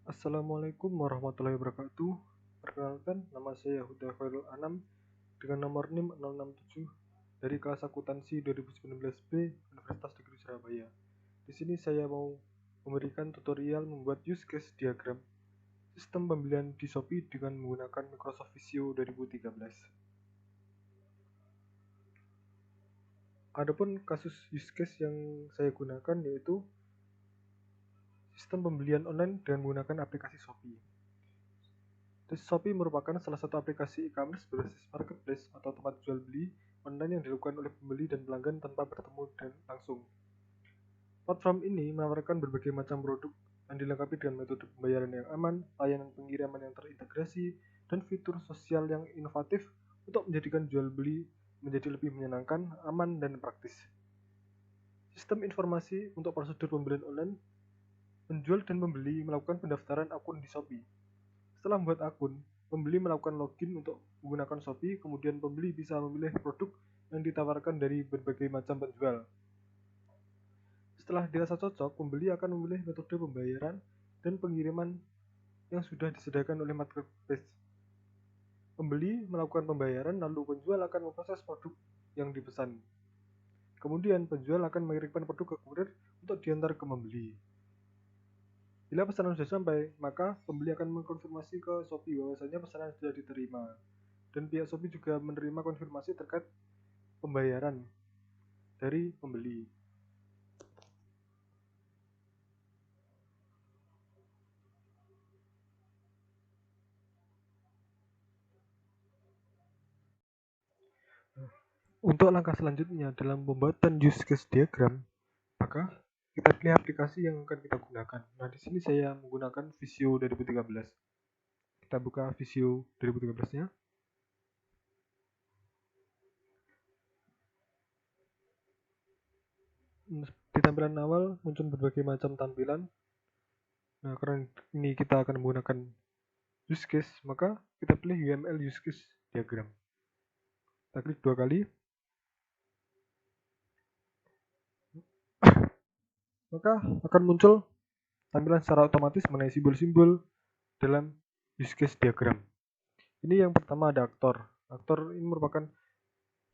Assalamualaikum warahmatullahi wabarakatuh. Perkenalkan, nama saya Huda Khairul Anam dengan nomor NIM 067 dari kelas akuntansi 2019B Universitas Negeri Surabaya. Di sini saya mau memberikan tutorial membuat use case diagram sistem pembelian di Shopee dengan menggunakan Microsoft Visio 2013. Adapun kasus use case yang saya gunakan yaitu sistem pembelian online dengan menggunakan aplikasi Shopee. Shopee merupakan salah satu aplikasi e-commerce berbasis marketplace atau tempat jual beli online yang dilakukan oleh pembeli dan pelanggan tanpa bertemu dan langsung. Platform ini menawarkan berbagai macam produk yang dilengkapi dengan metode pembayaran yang aman, layanan pengiriman yang terintegrasi, dan fitur sosial yang inovatif untuk menjadikan jual beli menjadi lebih menyenangkan, aman, dan praktis. Sistem informasi untuk prosedur pembelian online, penjual dan pembeli melakukan pendaftaran akun di Shopee. Setelah membuat akun, pembeli melakukan login untuk menggunakan Shopee, kemudian pembeli bisa memilih produk yang ditawarkan dari berbagai macam penjual. Setelah dirasa cocok, pembeli akan memilih metode pembayaran dan pengiriman yang sudah disediakan oleh marketplace. Pembeli melakukan pembayaran, lalu penjual akan memproses produk yang dipesan. Kemudian penjual akan mengirimkan produk ke kurir untuk diantar ke pembeli. Bila pesanan sudah sampai, maka pembeli akan mengkonfirmasi ke Shopee bahwasanya pesanan sudah diterima. Dan pihak Shopee juga menerima konfirmasi terkait pembayaran dari pembeli. Untuk langkah selanjutnya dalam pembuatan use case diagram, maka kita pilih aplikasi yang akan kita gunakan. Nah, di sini saya menggunakan Visio 2013. Kita buka Visio 2013-nya. Di tampilan awal muncul berbagai macam tampilan. Nah, karena ini kita akan menggunakan use case, maka kita pilih UML use case diagram. Kita klik 2 kali, maka akan muncul tampilan secara otomatis mengenai simbol-simbol dalam use case diagram. Ini yang pertama ada aktor. Aktor ini merupakan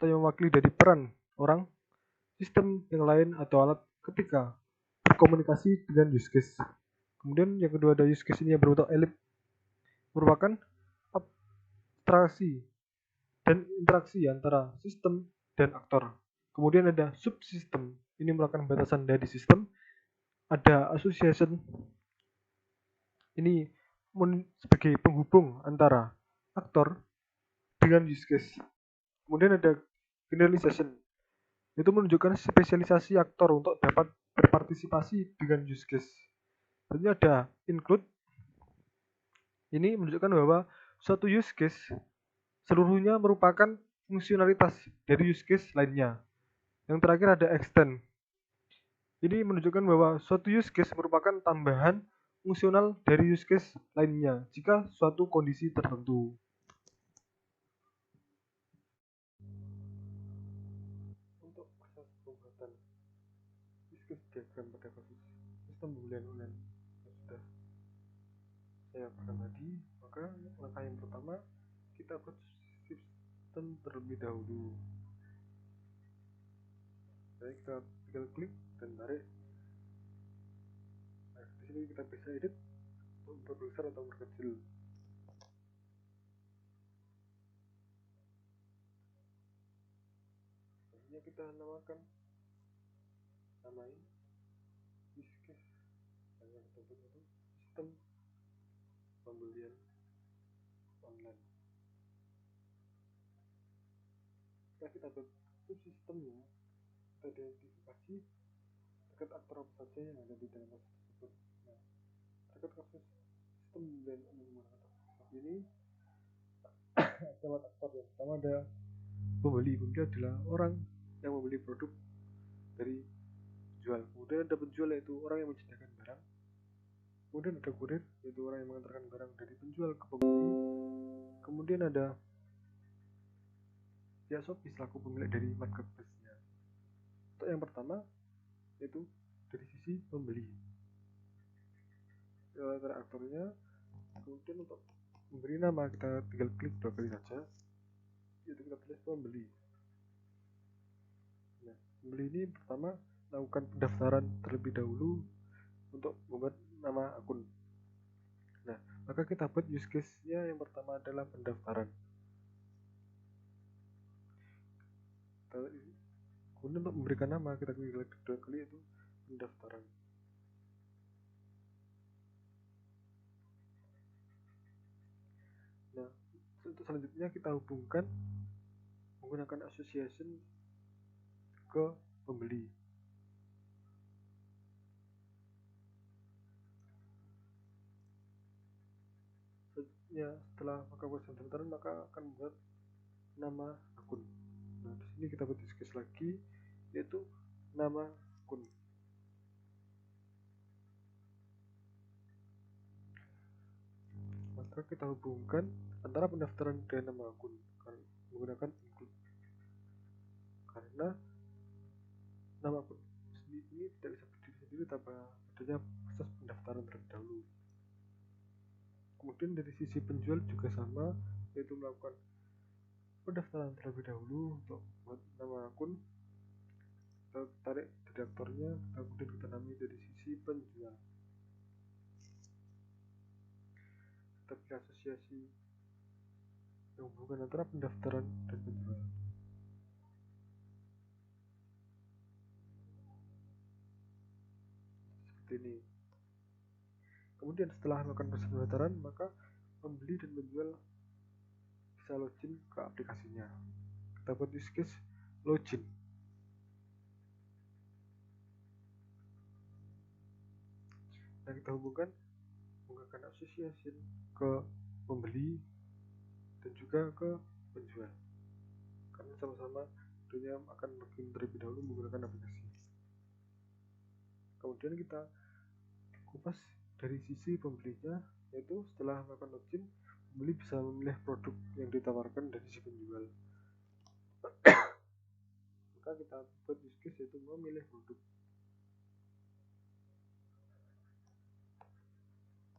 atau yang mewakili dari peran orang, sistem yang lain atau alat ketika berkomunikasi dengan use case. Kemudian yang kedua ada use case ini yang berbentuk elip, merupakan abstraksi dan interaksi antara sistem dan aktor. Kemudian ada subsystem, ini merupakan batasan dari sistem. Ada association, ini sebagai penghubung antara aktor dengan use case. Kemudian ada generalization, itu menunjukkan spesialisasi aktor untuk dapat berpartisipasi dengan use case. Selanjutnya ada include, ini menunjukkan bahwa suatu use case seluruhnya merupakan fungsionalitas dari use case lainnya. Yang terakhir ada extend, ini menunjukkan bahwa suatu use case merupakan tambahan fungsional dari use case lainnya jika suatu kondisi tertentu. Untuk proses pembuatan use case diagram pada kasus sistem pembelian online yang sudah saya akan tadi, maka langkah yang pertama kita buat sistem terlebih dahulu. Jadi kita tinggal klik dan tarik. Nah, di sini kita bisa edit untuk besar atau berkecil. Selanjutnya kita namain use case yang kita buat itu sistem pembelian online. Setelah kita buat subsistemnya, kita identifikasi terkait aktor apa saja yang ada di dalam kasus tersebut. Nah, terkait kasus sistem pembelian online menggunakan kasus ini, lewat aktor yang pertama ada pembeli. Pembeli adalah orang yang membeli produk dari penjual. Kemudian ada penjual, yaitu orang yang menyediakan barang. Kemudian ada kurir, yaitu orang yang mengantarkan barang dari penjual ke pembeli. Kemudian ada pihak Shopee selaku pemilik dari marketplace-nya. Untuk yang pertama yaitu dari sisi pembeli. tarik aktornya. Kemudian untuk memberi nama kita tinggal klik 2 kali saja, yaitu kita tulis pembeli. Nah, pembeli ini pertama lakukan pendaftaran terlebih dahulu untuk membuat nama akun. Nah, maka kita buat use case-nya yang pertama adalah pendaftaran. Kemudian untuk memberikan nama kita klik 2 kali, itu pendaftaran. Nah, untuk selanjutnya kita hubungkan menggunakan association ke pembeli. Selanjutnya setelah melakukan pendaftaran maka akan membuat nama akun. Nah, di sini kita buat use case lagi, yaitu nama akun. Maka kita hubungkan antara pendaftaran dan nama akun menggunakan include, karena nama akun ini tidak bisa berdiri sendiri tanpa adanya proses pendaftaran terlebih dahulu. Kemudian dari sisi penjual juga sama, yaitu melakukan pendaftaran terlebih dahulu untuk membuat nama akun. Kita tarik detektornya, kemudian kita namai dari sisi penjual. Kita pilih asosiasi yang hubungan antara pendaftaran dan penjual. Seperti ini. Kemudian setelah melakukan proses pendaftaran, maka pembeli dan penjual bisa login ke aplikasinya. Kita buat use case login. Nah, kita hubungkan menggunakan association ke pembeli dan juga ke penjual, karena sama-sama tentunya akan login terlebih dahulu menggunakan aplikasi. Kemudian kita kupas dari sisi pembelinya, yaitu setelah melakukan login, pembeli bisa memilih produk yang ditawarkan dari si penjual. Maka kita buat use case yaitu memilih produk.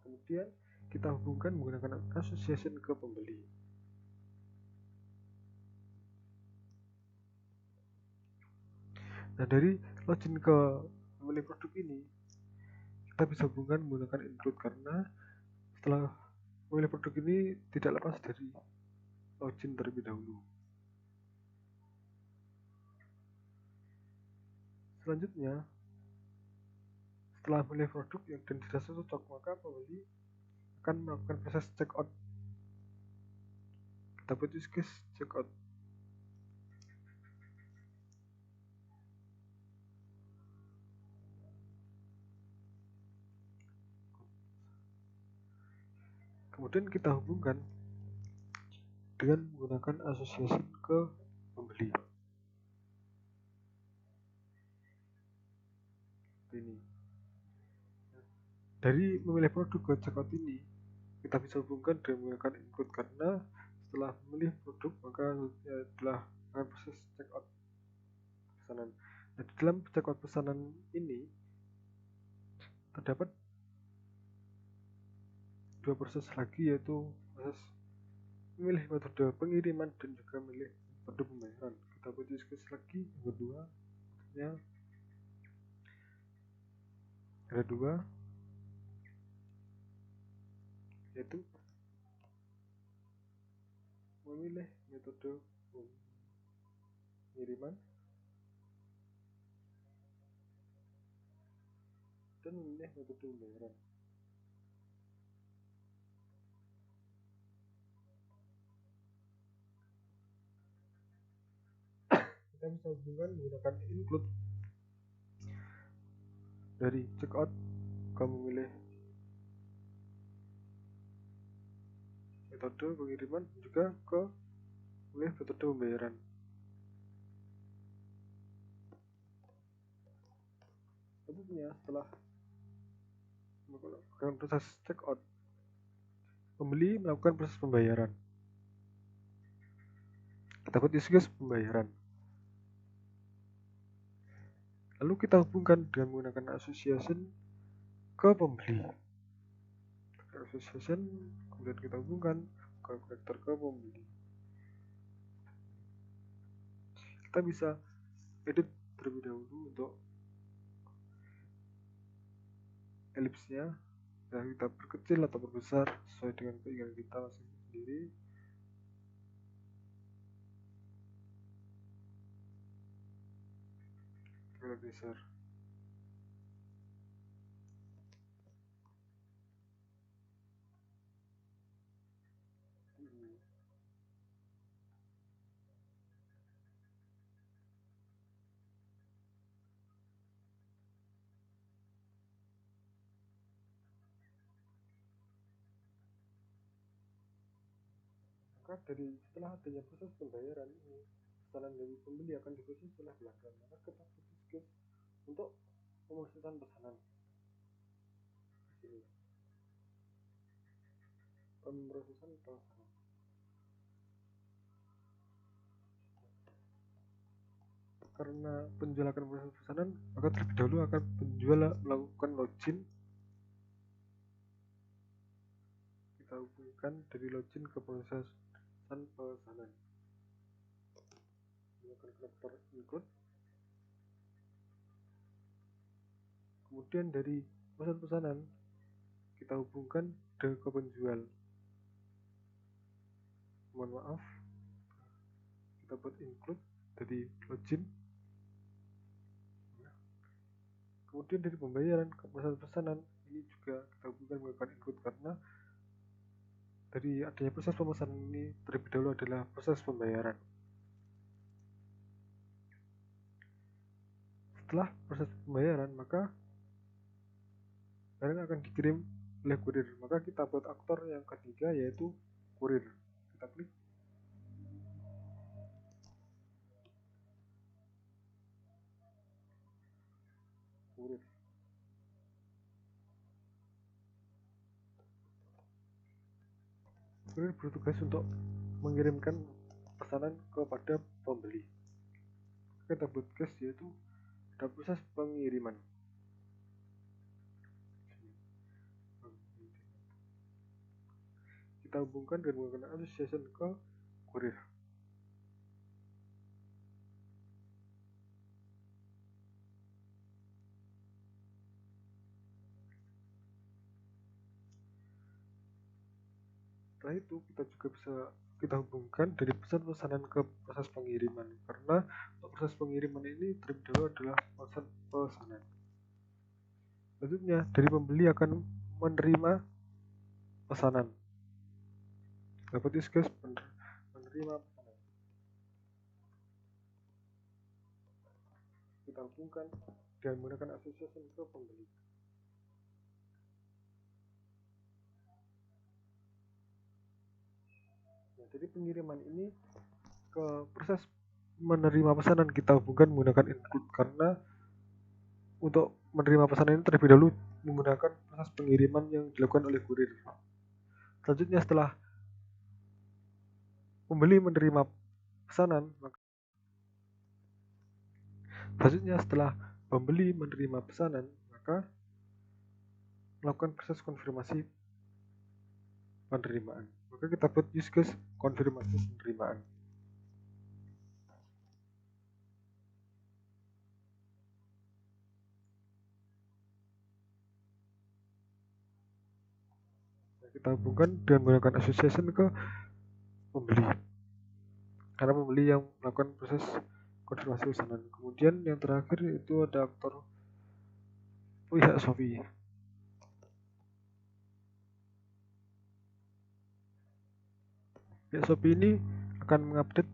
Kemudian kita hubungkan menggunakan association ke pembeli. Nah, dari login ke memilih produk ini kita bisa hubungkan menggunakan include, karena setelah memilih produk ini tidak lepas dari login terlebih dahulu. Selanjutnya, setelah memilih produk yang dan dirasa cocok, maka pembeli akan melakukan proses checkout. Kita buat use case checkout. Kemudian kita hubungkan dengan menggunakan association ke pembeli. Ini. Dari memilih produk ke checkout ini, kita bisa hubungkan dengan menggunakan include, karena setelah memilih produk maka adalah proses checkout pesanan. Nah, di dalam checkout pesanan ini terdapat 2 proses lagi, yaitu proses memilih metode pengiriman dan juga memilih metode pembayaran. Kita buat use case lagi yang kedua, maksudnya ada 2, yaitu memilih metode pengiriman dan memilih metode pembayaran. Kita bisa hubungkan menggunakan include dari checkout ke memilih metode pengiriman juga ke memilih metode pembayaran. Selanjutnya, setelah melakukan proses checkout, pembeli melakukan proses pembayaran. Kita buat use case pembayaran. Lalu kita hubungkan dengan menggunakan association ke pembeli. association, kemudian kita hubungkan kolektor ke pembeli. Kita bisa edit terlebih dahulu untuk elipsnya, ya kita perkecil atau perbesar sesuai dengan keinginan kita masing sendiri. Kita geser. Maka setelah adanya proses pembayaran ini, pesanan dari pembeli akan diproses oleh pelanggan. Maka kita fokus untuk pemrosesan pesanan. Di sini pemrosesan pesanan. Karena penjual akan proses pesanan, maka terlebih dahulu akan penjual melakukan login. Kita hubungkan dari login ke proses pesanan. Menggunakan konektor include. Kemudian dari proses pesanan kita hubungkan ke penjual. Mohon maaf, kita buat include dari login. Kemudian dari pembayaran ke proses pesanan ini juga kita hubungkan menggunakan include, karena dari adanya proses pemesanan ini terlebih dahulu adalah proses pembayaran. Setelah proses pembayaran, maka barang akan dikirim oleh kurir. Maka kita buat aktor yang ketiga, yaitu kurir. Kita klik. Kurir. Kurir bertugas untuk mengirimkan pesanan kepada pembeli. Kita buat case, yaitu ada proses pengiriman. Kita hubungkan dengan menggunakan association ke kurir. Setelah itu kita juga bisa kita hubungkan dari pesanan ke proses pengiriman, karena proses pengiriman ini terlebih dahulu adalah proses pesanan. Selanjutnya dari pembeli akan menerima pesanan. Dapat use case menerima pesanan. Kita hubungkan dan menggunakan association ke pembeli. Nah, dari pengiriman ini ke proses menerima pesanan kita hubungkan menggunakan include, karena untuk menerima pesanan ini terlebih dahulu menggunakan proses pengiriman yang dilakukan oleh kurir. Selanjutnya setelah pembeli menerima pesanan, maka melakukan proses konfirmasi penerimaan. Maka kita buat use case konfirmasi penerimaan. Kita hubungkan dengan menggunakan association ke pembeli, karena pembeli yang melakukan proses konfirmasi pesanan. Kemudian yang terakhir itu ada aktor pihak Shopee. Pihak Shopee ini akan mengupdate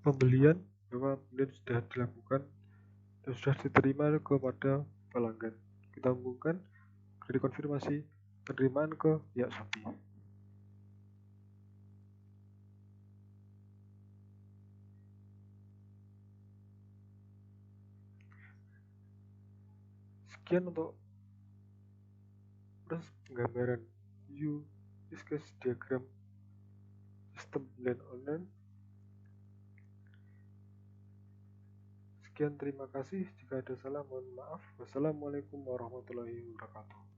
pembelian bahwa pembelian sudah dilakukan dan sudah diterima kepada pelanggan. Kita hubungkan dari konfirmasi penerimaan ke pihak Shopee. Sekian untuk proses penggambaran use case diagram sistem pembelian online. Sekian, terima kasih. Jika ada salah mohon maaf. Wassalamualaikum warahmatullahi wabarakatuh.